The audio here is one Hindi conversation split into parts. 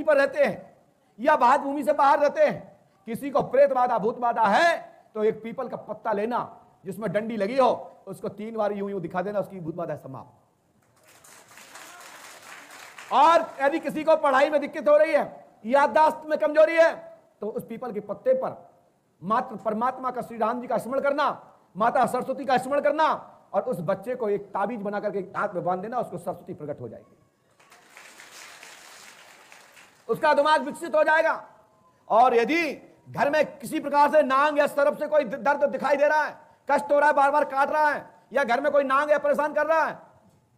पर रहते हैं या बाहर भूमि से बाहर रहते हैं, किसी को प्रेत बाधा भूत बाधा है तो एक पीपल का पत्ता लेना जिसमें डंडी लगी हो, उसको 3 बार यूं यूं दिखा देना, उसकी भूत बाधा समाप्त। और यदि किसी को पढ़ाई में दिक्कत हो रही है, याददाश्त में कमजोरी है, तो उस पीपल के पत्ते पर मात्र परमात्मा का, श्री राम जी का स्मरण करना, माता सरस्वती का स्मरण करना और उस बच्चे को एक ताबीज बना करके हाथ में बांध देना, उसको सरस्वती प्रकट हो जाएगी, उसका दिमाग विकसित हो जाएगा। और यदि घर में किसी प्रकार से नांग या सर्प से कोई दर्द दिखाई दे रहा है, कष्ट हो रहा है, बार बार काट रहा है, या घर में कोई नांग या परेशान कर रहा है,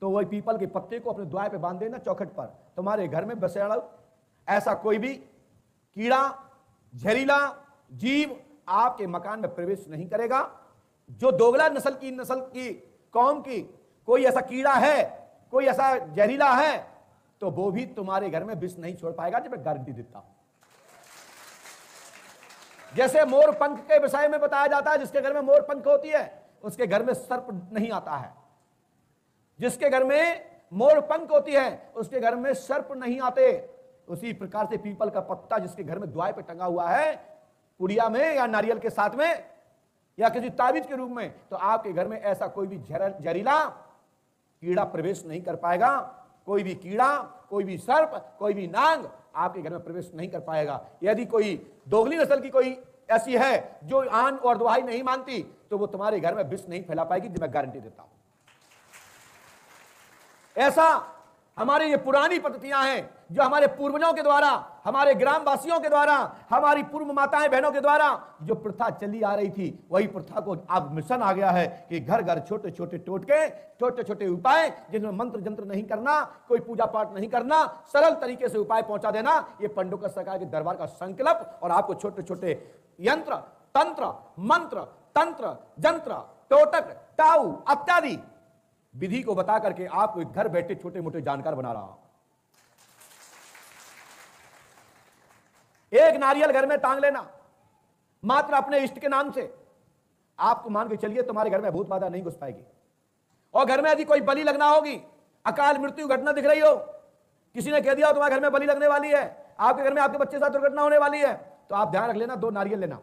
तो वही पीपल के पत्ते को अपने द्वार पे बांध देना, चौखट पर। तुम्हारे घर में बसेड़ा ऐसा कोई भी कीड़ा, जहरीला जीव आपके मकान में प्रवेश नहीं करेगा। जो दोगला नस्ल की कौम की कोई ऐसा कीड़ा है, कोई ऐसा जहरीला है, तो वो भी तुम्हारे घर में विष नहीं छोड़ पाएगा, जब मैं गारंटी देता हूं। जैसे मोर पंख के विषय में बताया जाता है, जिसके घर में मोर पंख होती है उसके घर में सर्प नहीं आता है, जिसके घर में मोर पंख होती है उसके घर में सर्प नहीं आते। उसी प्रकार से पीपल का पत्ता जिसके घर में द्वार पे टंगा हुआ है, पुड़िया में या नारियल के साथ में या किसी ताबीज के रूप में, तो आपके घर में ऐसा कोई भी जहरीला कीड़ा प्रवेश नहीं कर पाएगा। कोई भी कीड़ा, कोई भी सर्प, कोई भी नांग आपके घर में प्रवेश नहीं कर पाएगा। यदि कोई दोगली नस्ल की कोई ऐसी है जो आन और दुहाई नहीं मानती, तो वो तुम्हारे घर में विष नहीं फैला पाएगी, जो मैं गारंटी देता हूं। ऐसा हमारे ये पुरानी पद्धतियां हैं जो हमारे पूर्वजों के द्वारा, हमारे ग्रामवासियों के द्वारा, हमारी पूर्व माताएं बहनों के द्वारा जो प्रथा चली आ रही थी, वही प्रथा को अब मिशन आ गया है कि घर घर छोटे छोटे टोटके, छोटे छोटे उपाय, जिनमें मंत्र जंत्र नहीं करना, कोई पूजा पाठ नहीं करना, सरल तरीके से उपाय पहुंचा देना, ये पंडोकर सरकार के दरबार का संकल्प। और आपको छोटे छोटे यंत्र, तंत्र, मंत्र, तंत्र, जंत्र, टोटक, टाऊ इत्यादि विधि को बता करके आपको घर बैठे छोटे मोटे जानकार बना रहा हूं। एक नारियल घर में टांग लेना मात्र अपने इष्ट के नाम से, आपको मान के चलिए तुम्हारे घर में भूत बाधा नहीं घुस पाएगी। और घर में यदि कोई बलि लगना होगी, अकाल मृत्यु घटना दिख रही हो, किसी ने कह दिया तुम्हारे घर में बलि लगने वाली है, आपके घर में आपके बच्चे के साथ दुर्घटना होने वाली है, तो आप ध्यान रख लेना, 2 नारियल लेना,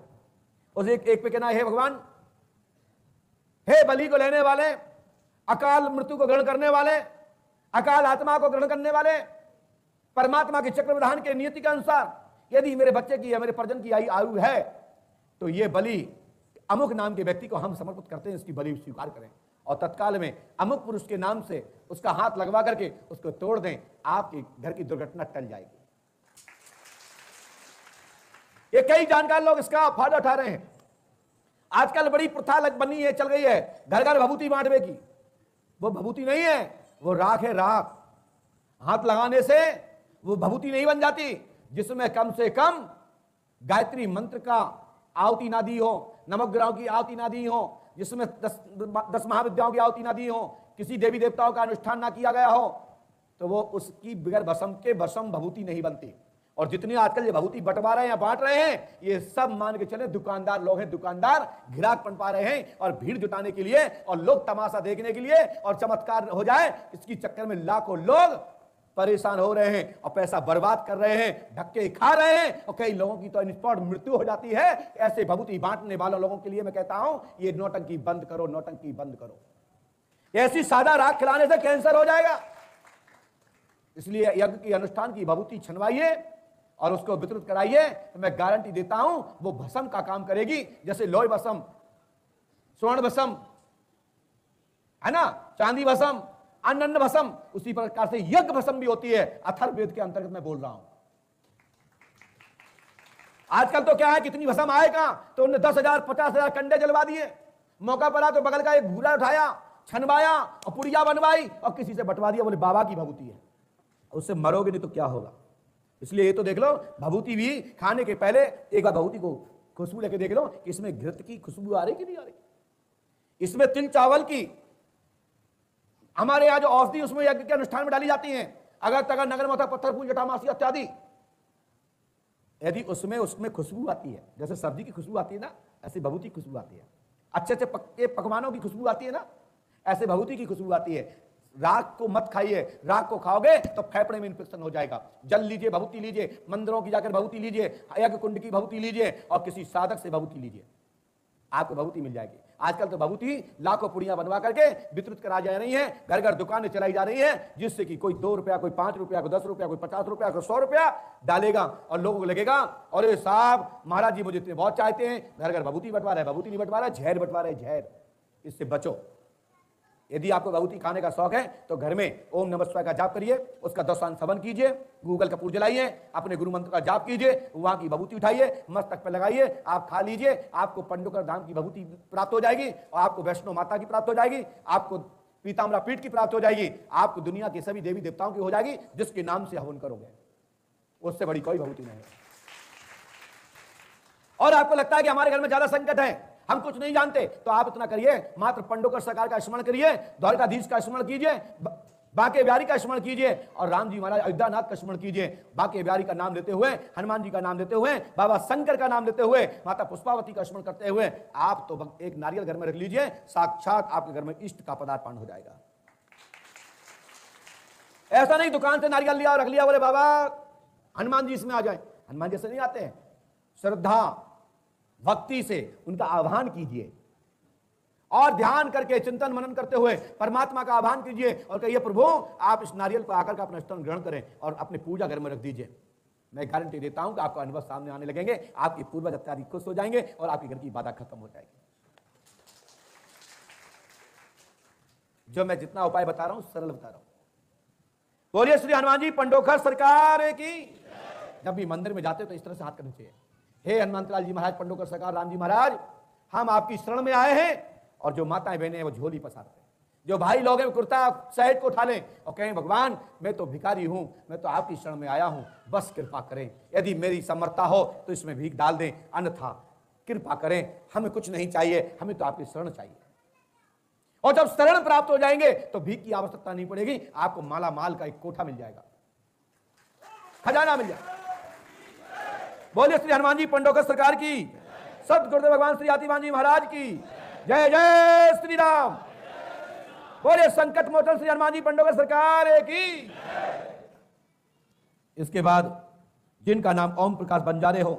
उस एक पे कहना, हे भगवान, हे बलि को लेने वाले, अकाल मृत्यु को ग्रहण करने वाले, अकाल आत्मा को ग्रहण करने वाले, परमात्मा के चक्र विधान के नियति के अनुसार यदि मेरे बच्चे की या मेरे परिजन की आयु है, तो ये बलि अमुक नाम के व्यक्ति को हम समर्पित करते हैं, इसकी बलि स्वीकार करें। और तत्काल में अमुक पुरुष के नाम से उसका हाथ लगवा करके उसको तोड़ दें, आपके घर की दुर्घटना टल जाएगी। ये कई जानकार लोग इसका फायदा उठा रहे हैं। आजकल बड़ी प्रथा बनी है, चल गई है, घर घर भभूति बांटने की। वो भभूति नहीं है, वो राख है, राख। हाथ लगाने से वो भभूति नहीं बन जाती, जिसमें कम से कम गायत्री मंत्र का आहुति ना दी हो, नवग्रहों की आहुति ना दी हो, जिसमें 10 महाविद्याओं की आहुति ना दी हो, किसी देवी देवताओं का अनुष्ठान ना किया गया हो, तो वो उसकी बगैर भस्म के भस्म भभूति नहीं बनती। और जितने आजकल ये भभूति बंटवा रहे हैं या बांट रहे हैं, ये सब मान के चले दुकानदार लोग हैं। दुकानदार घिराक पनपा रहे हैं और भीड़ जुटाने के लिए और लोग तमाशा देखने के लिए और चमत्कार हो जाए, इसकी चक्कर में लाखों लोग परेशान हो रहे हैं और पैसा बर्बाद कर रहे हैं, धक्के खा रहे हैं, और कई लोगों की तो स्पॉट मृत्यु हो जाती है। ऐसे भभूति बांटने वाले लोगों के लिए मैं कहता हूं, ये नौटंकी बंद करो, नौटंकी बंद करो। ऐसी सादा राख खिलाने से कैंसर हो जाएगा। इसलिए यज्ञ की अनुष्ठान की भभूति छनवाइए और उसको वितरित कराइए, तो मैं गारंटी देता हूं वो भस्म का काम करेगी। जैसे लोह भस्म, स्वर्ण भस्म है ना, चांदी भस्म, अन्न भस्म, उसी प्रकार से यज्ञ भस्म भी होती है। अथर्ववेद के अंतर्गत मैं बोल रहा हूं। आजकल तो क्या है, कितनी भस्म आए कहां, तो उन्होंने 10,000 50,000 कंडे जलवा दिए। मौका पड़ा तो बगल का एक घूरा उठाया, छनवाया और पुड़िया बनवाई और किसी से बंटवा दिया, बोले बाबा की भभूति है। उससे मरोगे नहीं तो क्या होगा। इसलिए ये तो देख लो, भभूति भी खाने के पहले एक बार भभूति को खुशबू लेके देख लो कि इसमें घृत की खुशबू आ रही कि नहीं आ रही। इसमें तिल चावल की, हमारे यहाँ जो औषधि उसमें यज्ञ के अनुष्ठान में डाली जाती हैं, अगर तगर नगर मथा पत्थर फूल जटामासी इत्यादि, यदि उसमें खुशबू आती है, जैसे सब्जी की खुशबू आती है ना, ऐसे भभूति खुशबू आती है। अच्छे अच्छे पक्के पकवानों की खुशबू आती है ना, ऐसे भभूति की खुशबू आती है। राख को मत खाइए, राख को खाओगे तो फेफड़े में इंफेक्शन हो जाएगा। जल लीजिए, भभूति लीजिए, मंदिरों की जाकर भभूति लीजिए, यज्ञ कुंड की भभूति लीजिए और किसी साधक से भभूति लीजिए, आपको भभूति मिल जाएगी। आजकल तो भभूति लाखों पुड़ियां बनवा करके वितरित करा जा रही हैं, घर घर दुकानें चलाई जा रही हैं, जिससे कि कोई 2 रुपया, कोई 5 रुपया, कोई 10 रुपया, कोई 50 रुपया, कोई 100 रुपया डालेगा और लोगों को लगेगा और ये साहब महाराज जी मुझे इतने बहुत चाहते हैं, घर घर भभूति बंटवा रहे, भभूति नहीं बंटवा रहे, जहर बंटवा रहे, जहर। इससे बचो। यदि आपको भभूति खाने का शौक है तो घर में ओम नमः शिवाय का जाप करिए, उसका 10 श्रवण कीजिए, गूगल कपूर जलाइए, अपने गुरु मंत्र का जाप कीजिए, वहां की भभूति उठाइए, मस्तक पे लगाइए, आप खा लीजिए, आपको पंडोकर धाम की भभूति प्राप्त हो जाएगी और आपको वैष्णो माता की प्राप्त हो जाएगी, आपको पीताम्बरा पीठ की प्राप्त हो जाएगी, आपको दुनिया के सभी देवी देवताओं की हो जाएगी जिसके नाम से हवन करोगे, उससे बड़ी कोई भभूति नहीं है। और आपको लगता है कि हमारे घर में ज्यादा संकट है, हम कुछ नहीं जानते, तो आप इतना करिए, मात्र पंडोकर सरकार का स्मरण करिए, द्वारकाधीश का स्मरण कीजिए, बांके बिहारी का स्मरण कीजिए और राम जी महाराज अयोध्यानाथ का स्मरण कीजिए। बांके बिहारी का नाम लेते हुए, हनुमान जी का नाम लेते हुए, बाबा शंकर का नाम लेते हुए, माता पुष्पावती का स्मरण करते हुए आप तो एक नारियल घर में रख लीजिए, साक्षात आपके घर में इष्ट का पदार्पण हो जाएगा। ऐसा नहीं दुकान से नारियल लिया और रख लिया, बोले बाबा हनुमान जी इसमें आ जाए, हनुमान जी से नहीं आते हैं। श्रद्धा भक्ति से उनका आह्वान कीजिए और ध्यान करके चिंतन मनन करते हुए परमात्मा का आह्वान कीजिए और कहिए प्रभु आप इस नारियल पर आकर का अपना स्तन ग्रहण करें और अपने पूजा घर में रख दीजिए। मैं गारंटी देता हूं कि आपका अनुभव सामने आने लगेंगे, आपकी पूर्वज अत्याधिक खुश हो जाएंगे और आपके घर की बाधा खत्म हो जाएगी। जो मैं जितना उपाय बता रहा हूं सरल बता रहा हूं। बोलिए श्री हनुमान जी पंडोकर सरकार की। जब भी मंदिर में जाते हो तो इस तरह से हाथ करने चाहिए, हे हनुमंतलाल जी महाराज, पंडोकर सरकार, राम जी महाराज, हम आपकी शरण में आए हैं। और जो माताएं बहनें हैं वो झोली पसारते हैं, जो भाई लोग हैं कुर्ता शहद को उठा लें और कहें भगवान मैं तो भिखारी हूं, मैं तो आपकी शरण में आया हूं, बस कृपा करें, यदि मेरी समर्था हो तो इसमें भीख डाल दें, अन्यथा कृपा करें, हमें कुछ नहीं चाहिए, हमें तो आपकी शरण चाहिए। और जब शरण प्राप्त हो जाएंगे तो भीख की आवश्यकता नहीं पड़ेगी, आपको माला माल का एक कोठा मिल जाएगा, खजाना मिल जाएगा। बोलिए श्री हनुमान जी पंडोकर सरकार की, सत गुरुदेव भगवान श्री आतिमान जी महाराज की जय। जय श्री राम। बोलिए संकट मोचन श्री हनुमान जी पंडोकर सरकार की। इसके बाद जिनका नाम ओम प्रकाश बंजारे हो,